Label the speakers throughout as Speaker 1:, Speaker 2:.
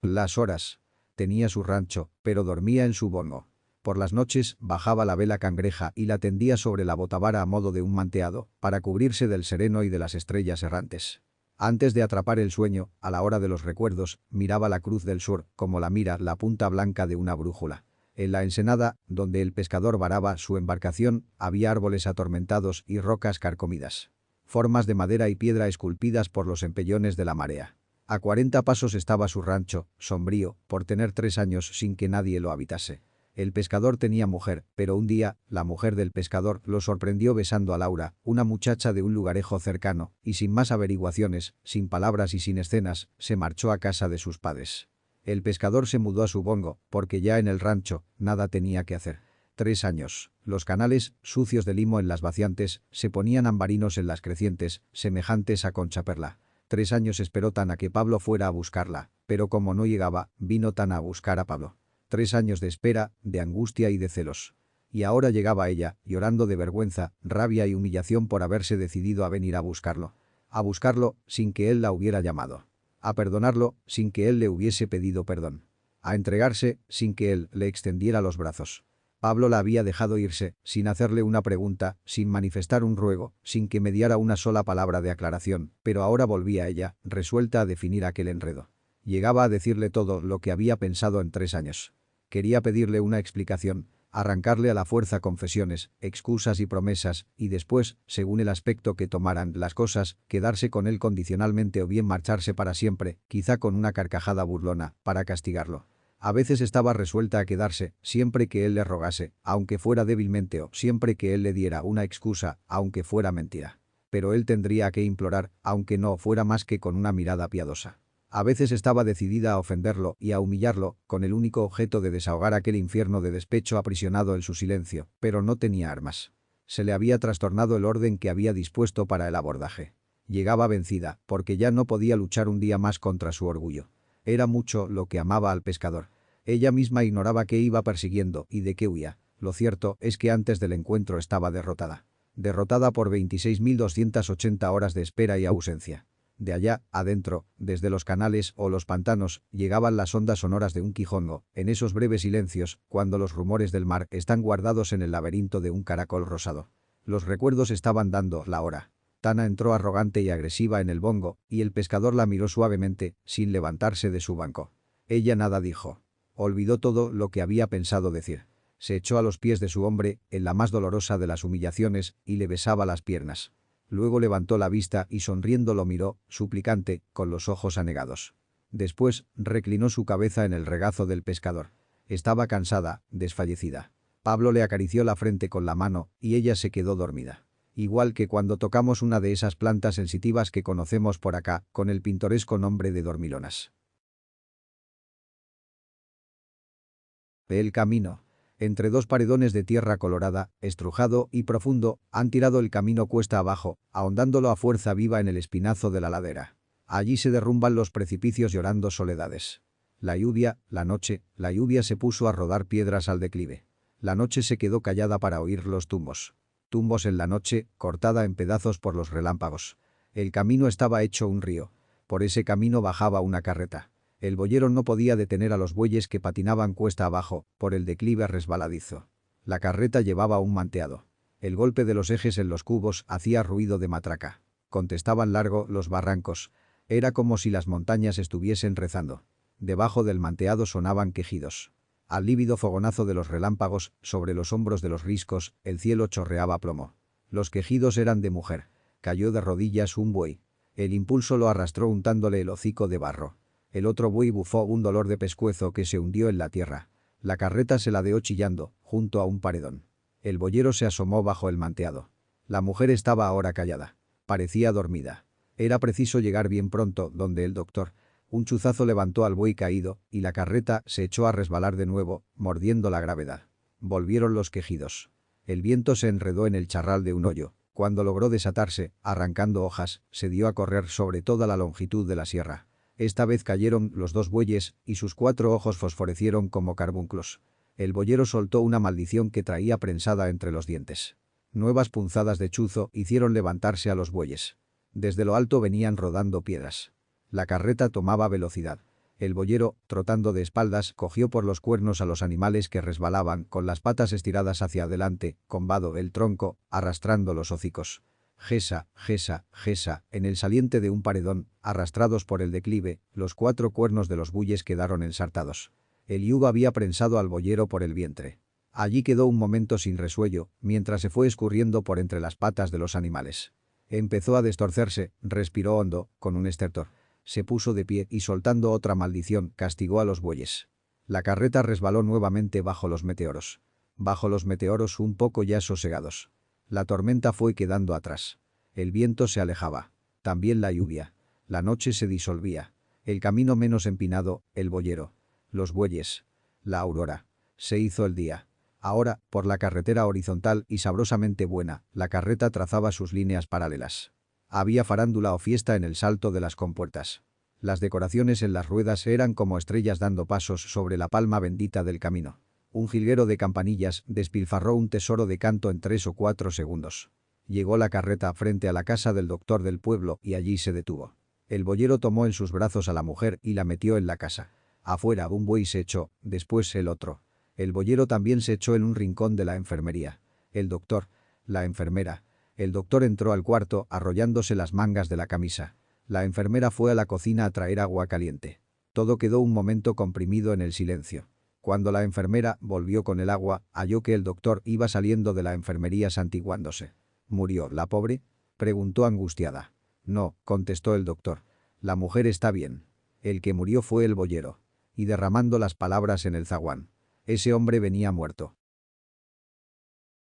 Speaker 1: Las horas. Tenía su rancho, pero dormía en su bongo. Por las noches bajaba la vela cangreja y la tendía sobre la botavara a modo de un manteado, para cubrirse del sereno y de las estrellas errantes. Antes de atrapar el sueño, a la hora de los recuerdos, miraba la cruz del sur, como la mira la punta blanca de una brújula. En la ensenada, donde el pescador varaba su embarcación, había árboles atormentados y rocas carcomidas. Formas de madera y piedra esculpidas por los empellones de la marea. A 40 pasos estaba su rancho, sombrío, por tener 3 años sin que nadie lo habitase. El pescador tenía mujer, pero un día, la mujer del pescador lo sorprendió besando a Laura, una muchacha de un lugarejo cercano, y sin más averiguaciones, sin palabras y sin escenas, se marchó a casa de sus padres. El pescador se mudó a su bongo, porque ya en el rancho, nada tenía que hacer. 3 años. Los canales, sucios de limo en las vaciantes, se ponían ambarinos en las crecientes, semejantes a concha perla. 3 años esperó Tana que Pablo fuera a buscarla, pero como no llegaba, vino Tana a buscar a Pablo. 3 años de espera, de angustia y de celos. Y ahora llegaba ella, llorando de vergüenza, rabia y humillación por haberse decidido a venir a buscarlo. A buscarlo, sin que él la hubiera llamado. A perdonarlo, sin que él le hubiese pedido perdón. A entregarse, sin que él le extendiera los brazos. Pablo la había dejado irse, sin hacerle una pregunta, sin manifestar un ruego, sin que mediara una sola palabra de aclaración, pero ahora volvía ella, resuelta a definir aquel enredo. Llegaba a decirle todo lo que había pensado en 3 años. Quería pedirle una explicación, arrancarle a la fuerza confesiones, excusas y promesas, y después, según el aspecto que tomaran las cosas, quedarse con él condicionalmente o bien marcharse para siempre, quizá con una carcajada burlona, para castigarlo. A veces estaba resuelta a quedarse, siempre que él le rogase, aunque fuera débilmente o siempre que él le diera una excusa, aunque fuera mentira. Pero él tendría que implorar, aunque no fuera más que con una mirada piadosa. A veces estaba decidida a ofenderlo y a humillarlo, con el único objeto de desahogar aquel infierno de despecho aprisionado en su silencio, pero no tenía armas. Se le había trastornado el orden que había dispuesto para el abordaje. Llegaba vencida, porque ya no podía luchar un día más contra su orgullo. Era mucho lo que amaba al pescador. Ella misma ignoraba qué iba persiguiendo y de qué huía. Lo cierto es que antes del encuentro estaba derrotada. Derrotada por 26.280 horas de espera y ausencia. De allá, adentro, desde los canales o los pantanos, llegaban las ondas sonoras de un quijongo, en esos breves silencios, cuando los rumores del mar están guardados en el laberinto de un caracol rosado. Los recuerdos estaban dando la hora. Tana entró arrogante y agresiva en el bongo, y el pescador la miró suavemente, sin levantarse de su banco. Ella nada dijo. Olvidó todo lo que había pensado decir. Se echó a los pies de su hombre, en la más dolorosa de las humillaciones, y le besaba las piernas. Luego levantó la vista y sonriendo lo miró, suplicante, con los ojos anegados. Después, reclinó su cabeza en el regazo del pescador. Estaba cansada, desfallecida. Pablo le acarició la frente con la mano, y ella se quedó dormida. Igual que cuando tocamos una de esas plantas sensitivas que conocemos por acá, con el pintoresco nombre de dormilonas. El camino. Entre 2 paredones de tierra colorada, estrujado y profundo, han tirado el camino cuesta abajo, ahondándolo a fuerza viva en el espinazo de la ladera. Allí se derrumban los precipicios llorando soledades. La lluvia se puso a rodar piedras al declive. La noche se quedó callada para oír los tumbos. Tumbos en la noche, cortada en pedazos por los relámpagos. El camino estaba hecho un río. Por ese camino bajaba una carreta. El boyero no podía detener a los bueyes que patinaban cuesta abajo, por el declive resbaladizo. La carreta llevaba un manteado. El golpe de los ejes en los cubos hacía ruido de matraca. Contestaban largo los barrancos. Era como si las montañas estuviesen rezando. Debajo del manteado sonaban quejidos. Al lívido fogonazo de los relámpagos, sobre los hombros de los riscos, el cielo chorreaba plomo. Los quejidos eran de mujer. Cayó de rodillas un buey. El impulso lo arrastró untándole el hocico de barro. El otro buey bufó un dolor de pescuezo que se hundió en la tierra. La carreta se ladeó chillando, junto a un paredón. El boyero se asomó bajo el manteado. La mujer estaba ahora callada. Parecía dormida. Era preciso llegar bien pronto donde el doctor. Un chuzazo levantó al buey caído, y la carreta se echó a resbalar de nuevo, mordiendo la gravedad. Volvieron los quejidos. El viento se enredó en el charral de un hoyo. Cuando logró desatarse, arrancando hojas, se dio a correr sobre toda la longitud de la sierra. Esta vez cayeron los 2 bueyes, y sus 4 ojos fosforecieron como carbunclos. El boyero soltó una maldición que traía prensada entre los dientes. Nuevas punzadas de chuzo hicieron levantarse a los bueyes. Desde lo alto venían rodando piedras. La carreta tomaba velocidad. El boyero, trotando de espaldas, cogió por los cuernos a los animales que resbalaban, con las patas estiradas hacia adelante, combado el tronco, arrastrando los hocicos. Gesa, gesa, gesa, en el saliente de un paredón, arrastrados por el declive, los 4 cuernos de los bueyes quedaron ensartados. El yugo había prensado al boyero por el vientre. Allí quedó un momento sin resuello, mientras se fue escurriendo por entre las patas de los animales. Empezó a destorcerse, respiró hondo, con un estertor. Se puso de pie y soltando otra maldición, castigó a los bueyes. La carreta resbaló nuevamente bajo los meteoros. Bajo los meteoros un poco ya sosegados. La tormenta fue quedando atrás. El viento se alejaba. También la lluvia. La noche se disolvía. El camino menos empinado, el boyero. Los bueyes. La aurora. Se hizo el día. Ahora, por la carretera horizontal y sabrosamente buena, la carreta trazaba sus líneas paralelas. Había farándula o fiesta en el salto de las compuertas. Las decoraciones en las ruedas eran como estrellas dando pasos sobre la palma bendita del camino. Un jilguero de campanillas despilfarró un tesoro de canto en 3 o 4 segundos. Llegó la carreta frente a la casa del doctor del pueblo y allí se detuvo. El boyero tomó en sus brazos a la mujer y la metió en la casa. Afuera un buey se echó, después el otro. El boyero también se echó en un rincón de la enfermería. El doctor, la enfermera. El doctor entró al cuarto arrollándose las mangas de la camisa. La enfermera fue a la cocina a traer agua caliente. Todo quedó un momento comprimido en el silencio. Cuando la enfermera volvió con el agua, halló que el doctor iba saliendo de la enfermería santiguándose. ¿Murió la pobre?, preguntó angustiada. No, contestó el doctor. La mujer está bien. El que murió fue el boyero. Y derramando las palabras en el zaguán. Ese hombre venía muerto.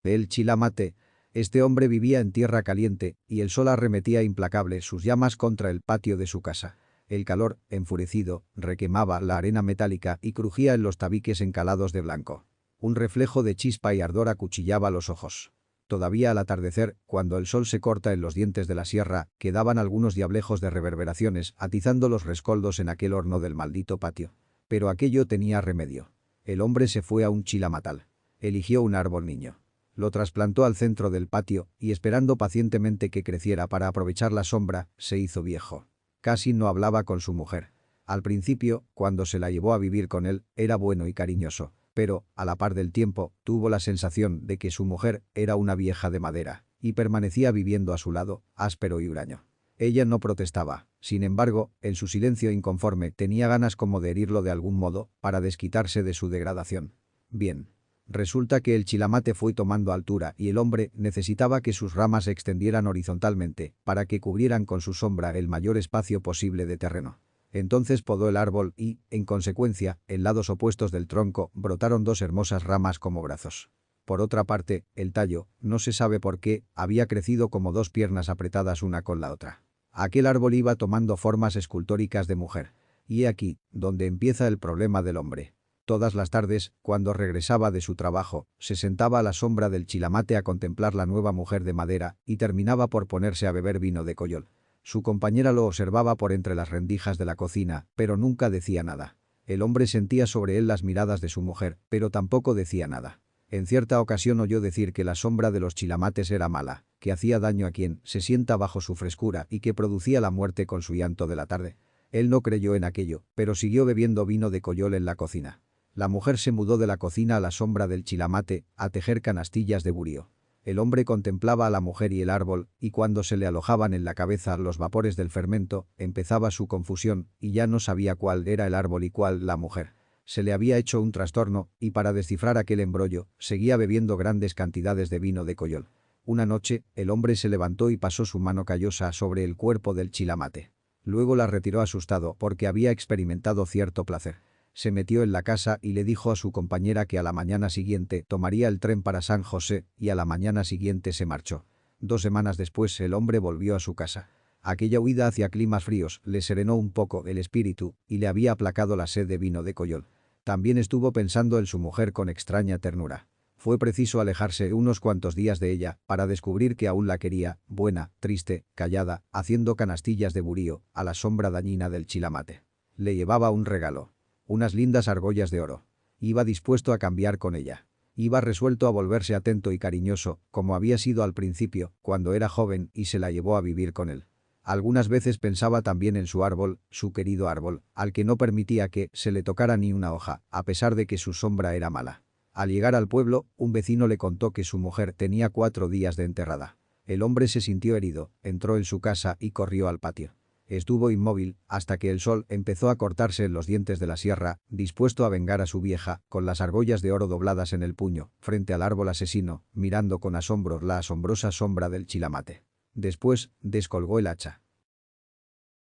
Speaker 1: El chilamate. Este hombre vivía en tierra caliente, y el sol arremetía implacable sus llamas contra el patio de su casa. El calor, enfurecido, requemaba la arena metálica y crujía en los tabiques encalados de blanco. Un reflejo de chispa y ardor acuchillaba los ojos. Todavía al atardecer, cuando el sol se corta en los dientes de la sierra, quedaban algunos diablejos de reverberaciones atizando los rescoldos en aquel horno del maldito patio. Pero aquello tenía remedio. El hombre se fue a un chilamatal. Eligió un árbol niño. Lo trasplantó al centro del patio y esperando pacientemente que creciera para aprovechar la sombra, se hizo viejo. Casi no hablaba con su mujer. Al principio, cuando se la llevó a vivir con él, era bueno y cariñoso, pero, a la par del tiempo, tuvo la sensación de que su mujer era una vieja de madera, y permanecía viviendo a su lado, áspero y huraño. Ella no protestaba, sin embargo, en su silencio inconforme tenía ganas como de herirlo de algún modo, para desquitarse de su degradación. Bien. Resulta que el chilamate fue tomando altura y el hombre necesitaba que sus ramas se extendieran horizontalmente para que cubrieran con su sombra el mayor espacio posible de terreno. Entonces podó el árbol y, en consecuencia, en lados opuestos del tronco brotaron 2 hermosas ramas como brazos. Por otra parte, el tallo, no se sabe por qué, había crecido como 2 piernas apretadas una con la otra. Aquel árbol iba tomando formas escultóricas de mujer. Y he aquí, donde empieza el problema del hombre. Todas las tardes, cuando regresaba de su trabajo, se sentaba a la sombra del chilamate a contemplar la nueva mujer de madera y terminaba por ponerse a beber vino de Coyol. Su compañera lo observaba por entre las rendijas de la cocina, pero nunca decía nada. El hombre sentía sobre él las miradas de su mujer, pero tampoco decía nada. En cierta ocasión oyó decir que la sombra de los chilamates era mala, que hacía daño a quien se sienta bajo su frescura y que producía la muerte con su llanto de la tarde. Él no creyó en aquello, pero siguió bebiendo vino de Coyol en la cocina. La mujer se mudó de la cocina a la sombra del chilamate, a tejer canastillas de burío. El hombre contemplaba a la mujer y el árbol, y cuando se le alojaban en la cabeza los vapores del fermento, empezaba su confusión, y ya no sabía cuál era el árbol y cuál la mujer. Se le había hecho un trastorno, y para descifrar aquel embrollo, seguía bebiendo grandes cantidades de vino de Coyol. Una noche, el hombre se levantó y pasó su mano callosa sobre el cuerpo del chilamate. Luego la retiró asustado porque había experimentado cierto placer. Se metió en la casa y le dijo a su compañera que a la mañana siguiente tomaría el tren para San José y a la mañana siguiente se marchó. 2 semanas después el hombre volvió a su casa. Aquella huida hacia climas fríos le serenó un poco el espíritu y le había aplacado la sed de vino de Coyol. También estuvo pensando en su mujer con extraña ternura. Fue preciso alejarse unos cuantos días de ella para descubrir que aún la quería, buena, triste, callada, haciendo canastillas de burío, a la sombra dañina del chilamate. Le llevaba un regalo. Unas lindas argollas de oro. Iba dispuesto a cambiar con ella. Iba resuelto a volverse atento y cariñoso, como había sido al principio, cuando era joven y se la llevó a vivir con él. Algunas veces pensaba también en su árbol, su querido árbol, al que no permitía que se le tocara ni una hoja, a pesar de que su sombra era mala. Al llegar al pueblo, un vecino le contó que su mujer tenía 4 días de enterrada. El hombre se sintió herido, entró en su casa y corrió al patio. Estuvo inmóvil hasta que el sol empezó a cortarse en los dientes de la sierra, dispuesto a vengar a su vieja, con las argollas de oro dobladas en el puño, frente al árbol asesino, mirando con asombro la asombrosa sombra del chilamate. Después, descolgó el hacha.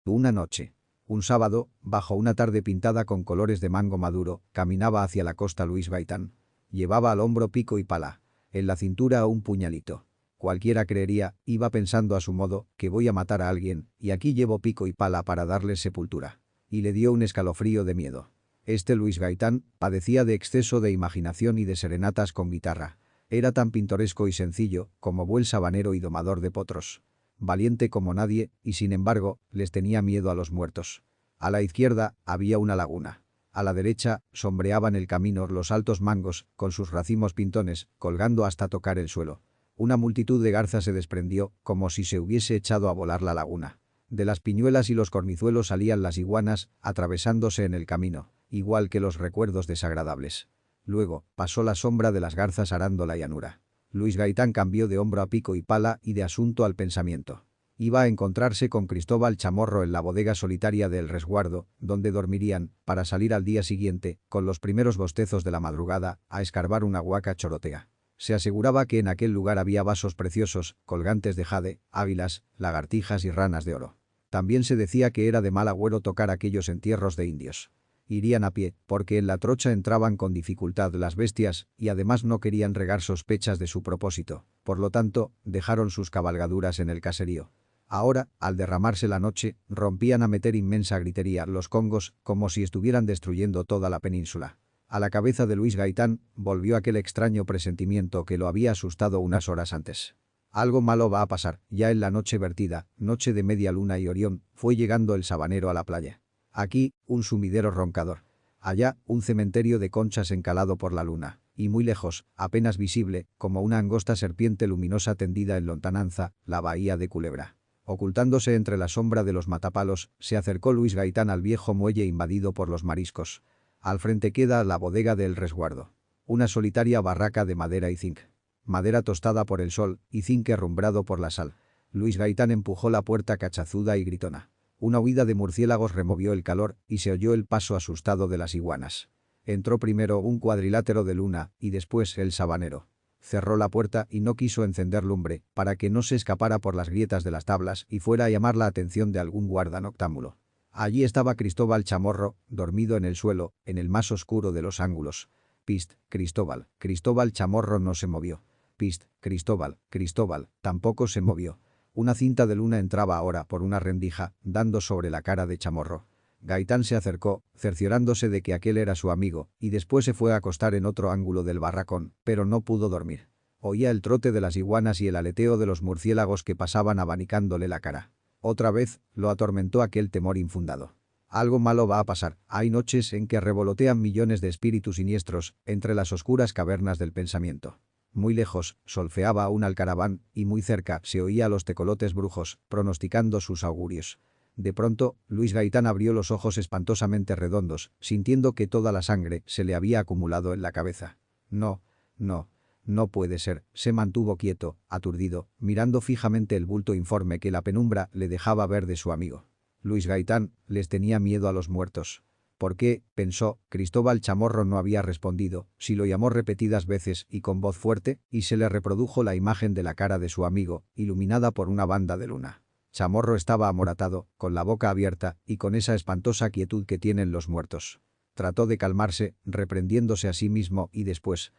Speaker 1: Una noche. Un sábado, bajo una tarde pintada con colores de mango maduro, caminaba hacia la costa Luis Gaitán. Llevaba al hombro pico y pala. En la cintura un puñalito. Cualquiera creería, iba pensando a su modo, que voy a matar a alguien, y aquí llevo pico y pala para darle sepultura. Y le dio un escalofrío de miedo. Este Luis Gaitán padecía de exceso de imaginación y de serenatas con guitarra. Era tan pintoresco y sencillo como buen sabanero y domador de potros. Valiente como nadie, y sin embargo, les tenía miedo a los muertos. A la izquierda había una laguna. A la derecha sombreaban el camino los altos mangos, con sus racimos pintones, colgando hasta tocar el suelo. Una multitud de garzas se desprendió, como si se hubiese echado a volar la laguna. De las piñuelas y los cornizuelos salían las iguanas, atravesándose en el camino, igual que los recuerdos desagradables. Luego, pasó la sombra de las garzas arando la llanura. Luis Gaitán cambió de hombro a pico y pala y de asunto al pensamiento. Iba a encontrarse con Cristóbal Chamorro en la bodega solitaria del resguardo, donde dormirían, para salir al día siguiente, con los primeros bostezos de la madrugada, a escarbar una huaca chorotea. Se aseguraba que en aquel lugar había vasos preciosos, colgantes de jade, águilas, lagartijas y ranas de oro. También se decía que era de mal agüero tocar aquellos entierros de indios. Irían a pie, porque en la trocha entraban con dificultad las bestias y además no querían regar sospechas de su propósito. Por lo tanto, dejaron sus cabalgaduras en el caserío. Ahora, al derramarse la noche, rompían a meter inmensa gritería los congos, como si estuvieran destruyendo toda la península. A la cabeza de Luis Gaitán volvió aquel extraño presentimiento que lo había asustado unas horas antes. Algo malo va a pasar, ya en la noche vertida, noche de media luna y Orión, fue llegando el sabanero a la playa. Aquí, un sumidero roncador. Allá, un cementerio de conchas encalado por la luna. Y muy lejos, apenas visible, como una angosta serpiente luminosa tendida en lontananza, la bahía de Culebra. Ocultándose entre la sombra de los matapalos, se acercó Luis Gaitán al viejo muelle invadido por los mariscos. Al frente queda la bodega del resguardo. Una solitaria barraca de madera y zinc. Madera tostada por el sol y zinc herrumbrado por la sal. Luis Gaitán empujó la puerta cachazuda y gritona. Una huida de murciélagos removió el calor y se oyó el paso asustado de las iguanas. Entró primero un cuadrilátero de luna y después el sabanero. Cerró la puerta y no quiso encender lumbre para que no se escapara por las grietas de las tablas y fuera a llamar la atención de algún guarda noctámbulo. Allí estaba Cristóbal Chamorro, dormido en el suelo, en el más oscuro de los ángulos. Pist, Cristóbal. Cristóbal Chamorro no se movió. Pist, Cristóbal. Cristóbal tampoco se movió. Una cinta de luna entraba ahora por una rendija, dando sobre la cara de Chamorro. Gaitán se acercó, cerciorándose de que aquel era su amigo, y después se fue a acostar en otro ángulo del barracón, pero no pudo dormir. Oía el trote de las iguanas y el aleteo de los murciélagos que pasaban abanicándole la cara. Otra vez, lo atormentó aquel temor infundado. Algo malo va a pasar. Hay noches en que revolotean millones de espíritus siniestros entre las oscuras cavernas del pensamiento. Muy lejos, solfeaba un alcaraván, y muy cerca se oía a los tecolotes brujos, pronosticando sus augurios. De pronto, Luis Gaitán abrió los ojos espantosamente redondos, sintiendo que toda la sangre se le había acumulado en la cabeza. No, no, no puede ser, se mantuvo quieto, aturdido, mirando fijamente el bulto informe que la penumbra le dejaba ver de su amigo. Luis Gaitán les tenía miedo a los muertos. ¿Por qué? Pensó, Cristóbal Chamorro no había respondido, si lo llamó repetidas veces y con voz fuerte, y se le reprodujo la imagen de la cara de su amigo, iluminada por una banda de luna. Chamorro estaba amoratado, con la boca abierta y con esa espantosa quietud que tienen los muertos. Trató de calmarse, reprendiéndose a sí mismo y después,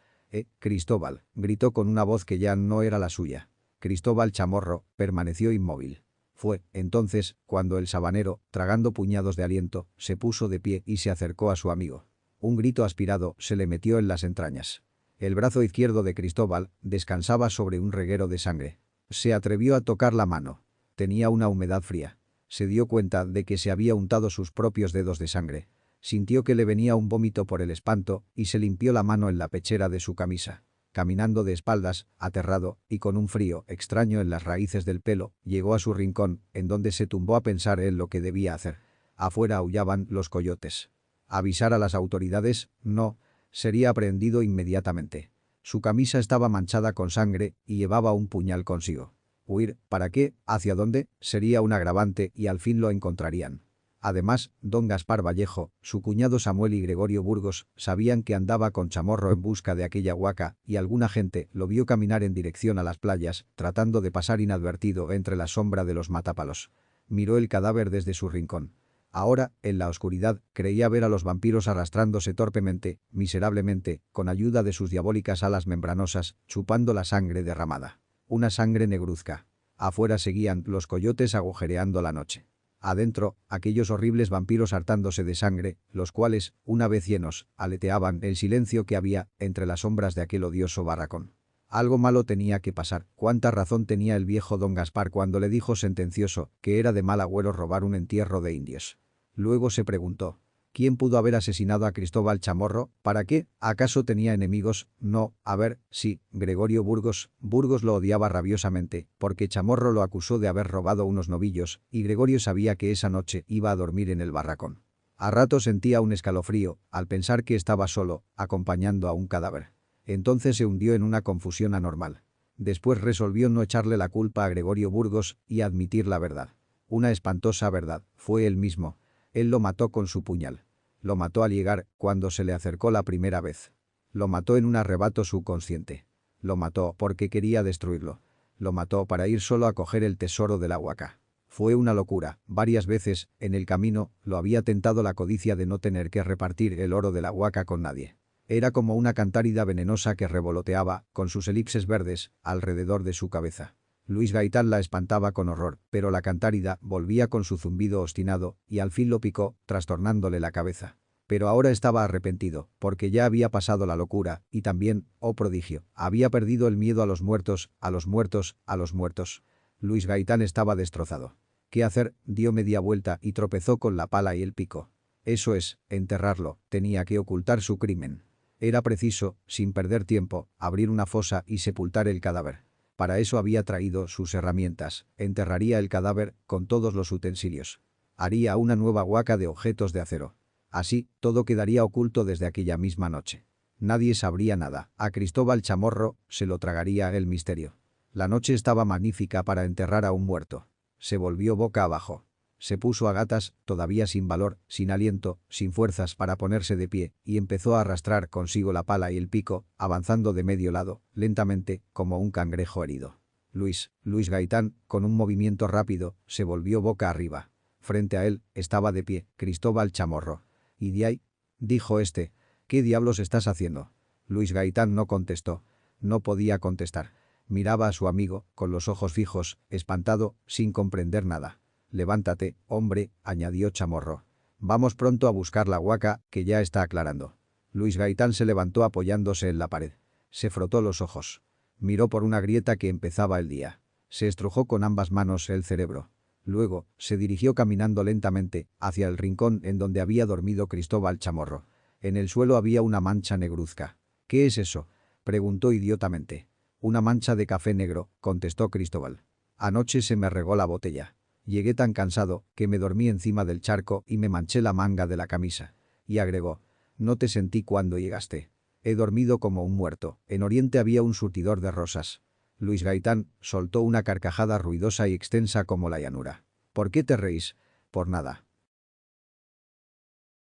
Speaker 1: Cristóbal, gritó con una voz que ya no era la suya. Cristóbal Chamorro permaneció inmóvil. Fue, entonces, cuando el sabanero, tragando puñados de aliento, se puso de pie y se acercó a su amigo. Un grito aspirado se le metió en las entrañas. El brazo izquierdo de Cristóbal descansaba sobre un reguero de sangre. Se atrevió a tocar la mano. Tenía una humedad fría. Se dio cuenta de que se había untado sus propios dedos de sangre. Sintió que le venía un vómito por el espanto y se limpió la mano en la pechera de su camisa. caminando de espaldas, aterrado, y con un frío extraño en las raíces del pelo, llegó a su rincón, en donde se tumbó a pensar en lo que debía hacer. Afuera aullaban los coyotes. ¿Avisar a las autoridades? No. Sería aprehendido inmediatamente. Su camisa estaba manchada con sangre y llevaba un puñal consigo. ¿Huir? ¿Para qué? ¿Hacia dónde? Sería un agravante y al fin lo encontrarían. Además, don Gaspar Vallejo, su cuñado Samuel y Gregorio Burgos sabían que andaba con Chamorro en busca de aquella huaca y alguna gente lo vio caminar en dirección a las playas, tratando de pasar inadvertido entre la sombra de los matápalos. Miró el cadáver desde su rincón. Ahora, en la oscuridad, creía ver a los vampiros arrastrándose torpemente, miserablemente, con ayuda de sus diabólicas alas membranosas, chupando la sangre derramada. Una sangre negruzca. Afuera seguían los coyotes agujereando la noche. Adentro, aquellos horribles vampiros hartándose de sangre, los cuales, una vez llenos, aleteaban el silencio que había entre las sombras de aquel odioso barracón. Algo malo tenía que pasar. Cuánta razón tenía el viejo don Gaspar cuando le dijo sentencioso que era de mal agüero robar un entierro de indios. Luego se preguntó: ¿quién pudo haber asesinado a Cristóbal Chamorro? ¿Para qué? ¿Acaso tenía enemigos? No, a ver, sí, Gregorio Burgos. Burgos lo odiaba rabiosamente, porque Chamorro lo acusó de haber robado unos novillos, y Gregorio sabía que esa noche iba a dormir en el barracón. A rato sentía un escalofrío, al pensar que estaba solo, acompañando a un cadáver. Entonces se hundió en una confusión anormal. Después resolvió no echarle la culpa a Gregorio Burgos y admitir la verdad. Una espantosa verdad, fue él mismo. Él lo mató con su puñal. Lo mató al llegar, cuando se le acercó la primera vez. Lo mató en un arrebato subconsciente. Lo mató porque quería destruirlo. Lo mató para ir solo a coger el tesoro de la huaca. Fue una locura. Varias veces, en el camino, lo había tentado la codicia de no tener que repartir el oro de la huaca con nadie. Era como una cantárida venenosa que revoloteaba, con sus elipses verdes, alrededor de su cabeza. Luis Gaitán la espantaba con horror, pero la cantárida volvía con su zumbido obstinado y al fin lo picó, trastornándole la cabeza. Pero ahora estaba arrepentido, porque ya había pasado la locura, y también, oh prodigio, había perdido el miedo a los muertos, a los muertos, a los muertos. Luis Gaitán estaba destrozado. ¿Qué hacer? Dio media vuelta y tropezó con la pala y el pico. Eso es, enterrarlo, tenía que ocultar su crimen. Era preciso, sin perder tiempo, abrir una fosa y sepultar el cadáver. Para eso había traído sus herramientas. Enterraría el cadáver con todos los utensilios. Haría una nueva huaca de objetos de acero. Así, todo quedaría oculto desde aquella misma noche. Nadie sabría nada. A Cristóbal Chamorro se lo tragaría el misterio. La noche estaba magnífica para enterrar a un muerto. Se volvió boca abajo. Se puso a gatas, todavía sin valor, sin aliento, sin fuerzas para ponerse de pie, y empezó a arrastrar consigo la pala y el pico, avanzando de medio lado, lentamente, como un cangrejo herido. Luis Gaitán, con un movimiento rápido, se volvió boca arriba. Frente a él, estaba de pie, Cristóbal Chamorro. «¿Y de ahí?», dijo este. «¿Qué diablos estás haciendo?». Luis Gaitán no contestó. No podía contestar. Miraba a su amigo, con los ojos fijos, espantado, sin comprender nada. «Levántate, hombre», añadió Chamorro. «Vamos pronto a buscar la huaca, que ya está aclarando». Luis Gaitán se levantó apoyándose en la pared. Se frotó los ojos. Miró por una grieta que empezaba el día. Se estrujó con ambas manos el cerebro. Luego, se dirigió caminando lentamente hacia el rincón en donde había dormido Cristóbal Chamorro. En el suelo había una mancha negruzca. «¿Qué es eso?», preguntó idiotamente. «Una mancha de café negro», contestó Cristóbal. «Anoche se me regó la botella. Llegué tan cansado que me dormí encima del charco y me manché la manga de la camisa». Y agregó: «No te sentí cuando llegaste. He dormido como un muerto. En Oriente había un surtidor de rosas». Luis Gaitán soltó una carcajada ruidosa y extensa como la llanura. «¿Por qué te reís?». «Por nada».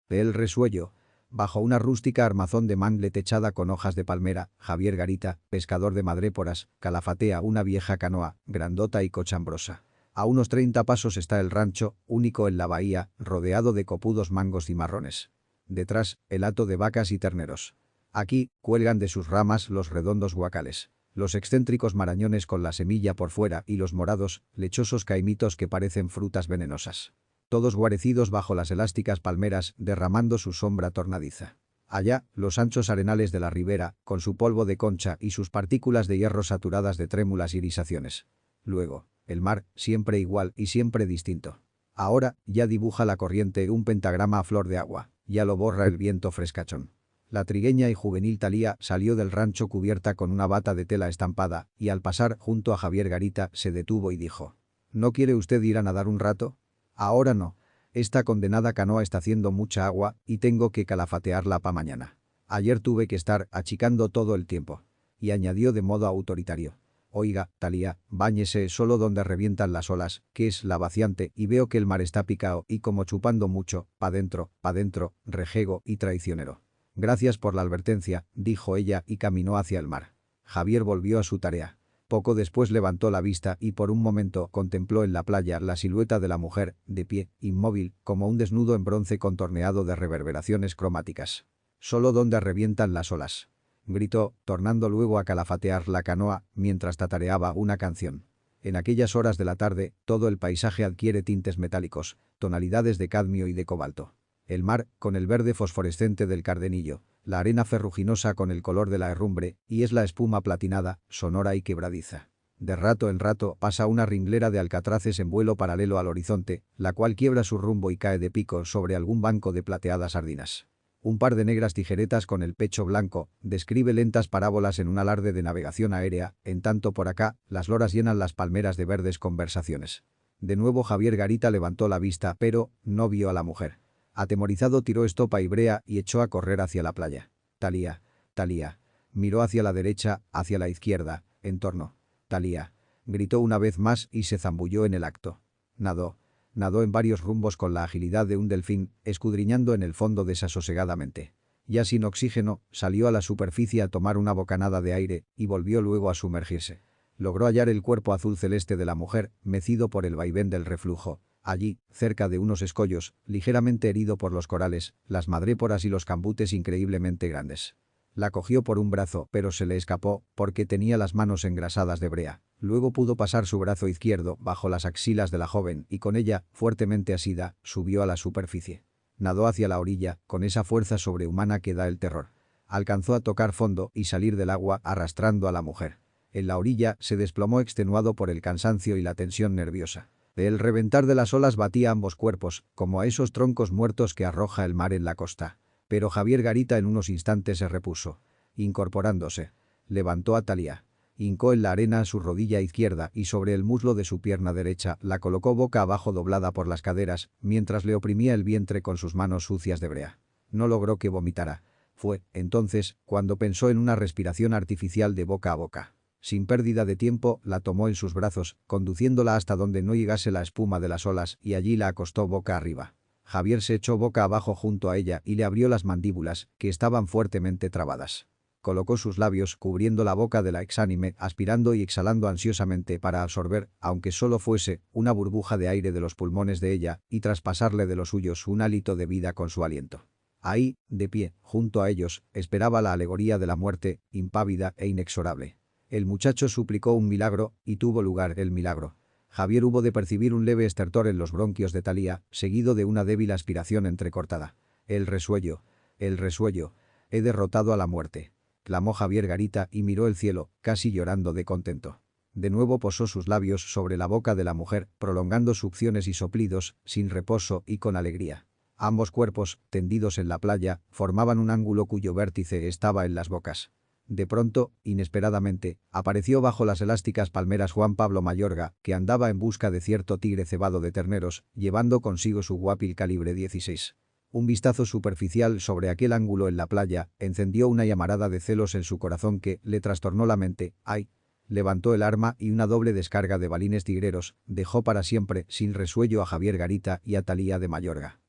Speaker 1: El resuello. Bajo una rústica armazón de mangle techada con hojas de palmera, Javier Garita, pescador de madréporas, calafatea una vieja canoa, grandota y cochambrosa. A unos 30 pasos está el rancho, único en la bahía, rodeado de copudos mangos cimarrones. Detrás, el hato de vacas y terneros. Aquí, cuelgan de sus ramas los redondos guacales. Los excéntricos marañones con la semilla por fuera y los morados, lechosos caimitos que parecen frutas venenosas. Todos guarecidos bajo las elásticas palmeras, derramando su sombra tornadiza. Allá, los anchos arenales de la ribera, con su polvo de concha y sus partículas de hierro saturadas de trémulas irisaciones. Luego, el mar, siempre igual y siempre distinto. Ahora, ya dibuja la corriente un pentagrama a flor de agua, ya lo borra el viento frescachón. La trigueña y juvenil Talía salió del rancho cubierta con una bata de tela estampada y al pasar junto a Javier Garita se detuvo y dijo: «¿No quiere usted ir a nadar un rato?» «Ahora no. Esta condenada canoa está haciendo mucha agua y tengo que calafatearla pa' mañana. Ayer tuve que estar achicando todo el tiempo». Y añadió de modo autoritario: «Oiga, Talía, báñese solo donde revientan las olas, que es la vaciante y veo que el mar está picao y como chupando mucho, pa' dentro, rejego y traicionero». «Gracias por la advertencia», dijo ella y caminó hacia el mar. Javier volvió a su tarea. Poco después levantó la vista y por un momento contempló en la playa la silueta de la mujer, de pie, inmóvil, como un desnudo en bronce contorneado de reverberaciones cromáticas. «Solo donde revientan las olas», gritó, tornando luego a calafatear la canoa mientras tatareaba una canción. En aquellas horas de la tarde, todo el paisaje adquiere tintes metálicos, tonalidades de cadmio y de cobalto. El mar, con el verde fosforescente del cardenillo, la arena ferruginosa con el color de la herrumbre, y es la espuma platinada, sonora y quebradiza. De rato en rato pasa una ringlera de alcatraces en vuelo paralelo al horizonte, la cual quiebra su rumbo y cae de pico sobre algún banco de plateadas sardinas. Un par de negras tijeretas con el pecho blanco describe lentas parábolas en un alarde de navegación aérea, en tanto por acá, las loras llenan las palmeras de verdes conversaciones. De nuevo Javier Garita levantó la vista, pero no vio a la mujer. Atemorizado tiró estopa y brea y echó a correr hacia la playa. «Talía, Talía». Miró hacia la derecha, hacia la izquierda, en torno. «Talía», gritó una vez más y se zambulló en el acto. Nadó en varios rumbos con la agilidad de un delfín, escudriñando en el fondo desasosegadamente. Ya sin oxígeno, salió a la superficie a tomar una bocanada de aire y volvió luego a sumergirse. Logró hallar el cuerpo azul celeste de la mujer, mecido por el vaivén del reflujo. Allí, cerca de unos escollos, ligeramente herido por los corales, las madréporas y los cambutes increíblemente grandes. La cogió por un brazo, pero se le escapó, porque tenía las manos engrasadas de brea. Luego pudo pasar su brazo izquierdo bajo las axilas de la joven y con ella, fuertemente asida, subió a la superficie. Nadó hacia la orilla, con esa fuerza sobrehumana que da el terror. Alcanzó a tocar fondo y salir del agua arrastrando a la mujer. En la orilla se desplomó extenuado por el cansancio y la tensión nerviosa. El reventar de las olas batía ambos cuerpos, como a esos troncos muertos que arroja el mar en la costa. Pero Javier Garita en unos instantes se repuso. Incorporándose, levantó a Talía. Hincó en la arena a su rodilla izquierda y sobre el muslo de su pierna derecha la colocó boca abajo doblada por las caderas, mientras le oprimía el vientre con sus manos sucias de brea. No logró que vomitara. Fue, entonces, cuando pensó en una respiración artificial de boca a boca. Sin pérdida de tiempo, la tomó en sus brazos, conduciéndola hasta donde no llegase la espuma de las olas y allí la acostó boca arriba. Javier se echó boca abajo junto a ella y le abrió las mandíbulas, que estaban fuertemente trabadas. Colocó sus labios cubriendo la boca de la exánime, aspirando y exhalando ansiosamente para absorber, aunque solo fuese, una burbuja de aire de los pulmones de ella y traspasarle de los suyos un hálito de vida con su aliento. Ahí, de pie, junto a ellos, esperaba la alegoría de la muerte, impávida e inexorable. El muchacho suplicó un milagro, y tuvo lugar el milagro. Javier hubo de percibir un leve estertor en los bronquios de Talía, seguido de una débil aspiración entrecortada. El resuello, he derrotado a la muerte», clamó Javier Garita y miró el cielo, casi llorando de contento. De nuevo posó sus labios sobre la boca de la mujer, prolongando succiones y soplidos, sin reposo y con alegría. Ambos cuerpos, tendidos en la playa, formaban un ángulo cuyo vértice estaba en las bocas. De pronto, inesperadamente, apareció bajo las elásticas palmeras Juan Pablo Mayorga, que andaba en busca de cierto tigre cebado de terneros, llevando consigo su guapil calibre 16. Un vistazo superficial sobre aquel ángulo en la playa encendió una llamarada de celos en su corazón que le trastornó la mente. ¡Ay! Levantó el arma y una doble descarga de balines tigreros dejó para siempre sin resuello a Javier Garita y a Talía de Mayorga.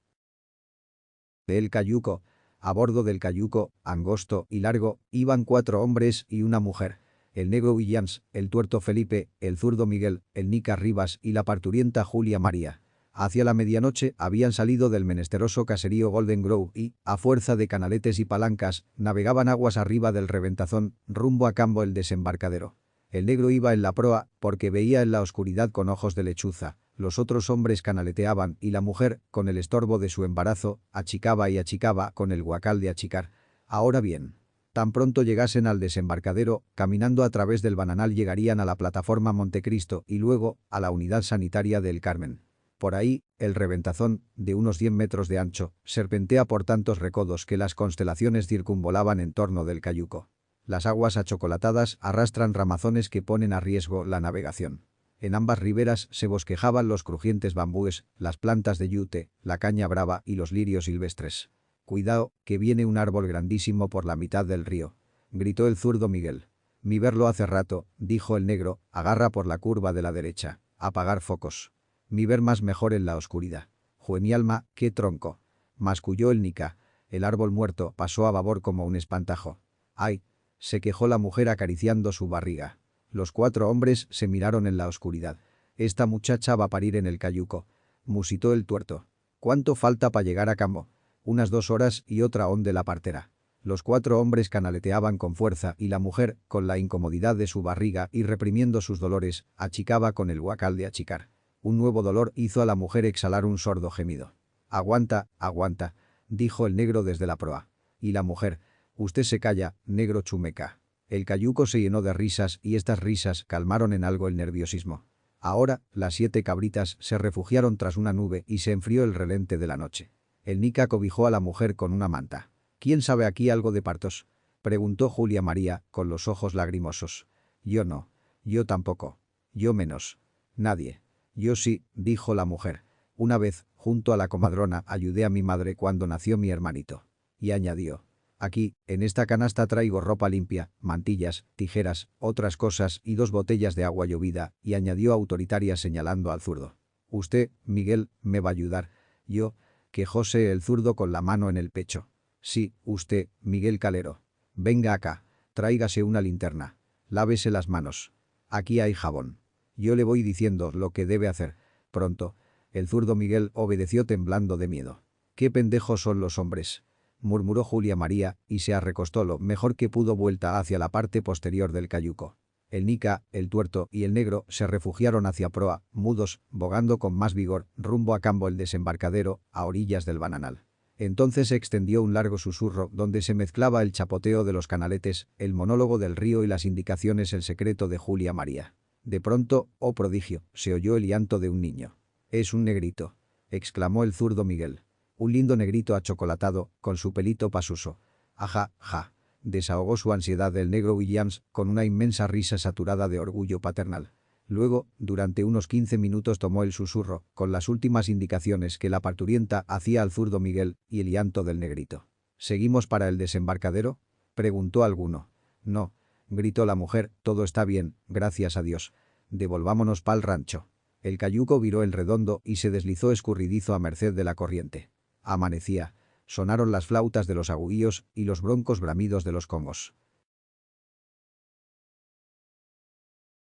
Speaker 1: El cayuco. A bordo del cayuco, angosto y largo, iban 4 hombres y una mujer. El negro Williams, el tuerto Felipe, el zurdo Miguel, el nica Rivas y la parturienta Julia María. Hacia la medianoche habían salido del menesteroso caserío Golden Grove y, a fuerza de canaletes y palancas, navegaban aguas arriba del Reventazón, rumbo a Cambo el desembarcadero. El negro iba en la proa porque veía en la oscuridad con ojos de lechuza. Los otros hombres canaleteaban y la mujer, con el estorbo de su embarazo, achicaba y achicaba con el guacal de achicar. Ahora bien, tan pronto llegasen al desembarcadero, caminando a través del bananal llegarían a la plataforma Montecristo y luego a la unidad sanitaria del Carmen. Por ahí, el reventazón, de unos 100 metros de ancho, serpentea por tantos recodos que las constelaciones circunvolaban en torno del cayuco. Las aguas achocolatadas arrastran ramazones que ponen a riesgo la navegación. En ambas riberas se bosquejaban los crujientes bambúes, las plantas de yute, la caña brava y los lirios silvestres. «Cuidado, que viene un árbol grandísimo por la mitad del río», gritó el zurdo Miguel. «Mi verlo hace rato», dijo el negro, «agarra por la curva de la derecha. Apagar focos. Mi ver más mejor en la oscuridad». «Jue mi alma, qué tronco», masculló el Nica. El árbol muerto pasó a babor como un espantajo. «¡Ay!», se quejó la mujer acariciando su barriga. Los 4 hombres se miraron en la oscuridad. «Esta muchacha va a parir en el cayuco», musitó el tuerto. «¿Cuánto falta para llegar a campo?» «Unas 2 horas y otra onde la partera». Los 4 hombres canaleteaban con fuerza y la mujer, con la incomodidad de su barriga y reprimiendo sus dolores, achicaba con el guacal de achicar. Un nuevo dolor hizo a la mujer exhalar un sordo gemido. «Aguanta, aguanta», dijo el negro desde la proa. Y la mujer: «Usted se calla, negro chumeca». El cayuco se llenó de risas y estas risas calmaron en algo el nerviosismo. Ahora, las 7 cabritas se refugiaron tras una nube y se enfrió el relente de la noche. El Nica cobijó a la mujer con una manta. «¿Quién sabe aquí algo de partos?», preguntó Julia María, con los ojos lagrimosos. «Yo no. Yo tampoco. Yo menos. Nadie». «Yo sí», dijo la mujer. «Una vez, junto a la comadrona, ayudé a mi madre cuando nació mi hermanito». Y añadió: «Aquí, en esta canasta traigo ropa limpia, mantillas, tijeras, otras cosas y 2 botellas de agua llovida», y añadió autoritaria señalando al zurdo. «Usted, Miguel, me va a ayudar». «Yo», quejóse el zurdo con la mano en el pecho. «Sí, usted, Miguel Calero. Venga acá. Tráigase una linterna. Lávese las manos. Aquí hay jabón. Yo le voy diciendo lo que debe hacer. Pronto». El zurdo Miguel obedeció temblando de miedo. «Qué pendejos son los hombres», murmuró Julia María, y se arrecostó lo mejor que pudo vuelta hacia la parte posterior del cayuco. El Nica, el tuerto y el negro se refugiaron hacia proa, mudos, bogando con más vigor, rumbo a campo el desembarcadero, a orillas del bananal. Entonces se extendió un largo susurro donde se mezclaba el chapoteo de los canaletes, el monólogo del río y las indicaciones el secreto de Julia María. De pronto, oh prodigio, se oyó el llanto de un niño. «Es un negrito», exclamó el zurdo Miguel. «Un lindo negrito achocolatado, con su pelito pasuso». «Ajá, ja», desahogó su ansiedad el negro Williams con una inmensa risa saturada de orgullo paternal. Luego, durante unos 15 minutos tomó el susurro, con las últimas indicaciones que la parturienta hacía al zurdo Miguel, y el llanto del negrito. «¿Seguimos para el desembarcadero?», preguntó alguno. «No», gritó la mujer, «todo está bien, gracias a Dios. Devolvámonos pa'l rancho». El cayuco viró el redondo y se deslizó escurridizo a merced de la corriente. Amanecía. Sonaron las flautas de los agüíos y los broncos bramidos de los congos.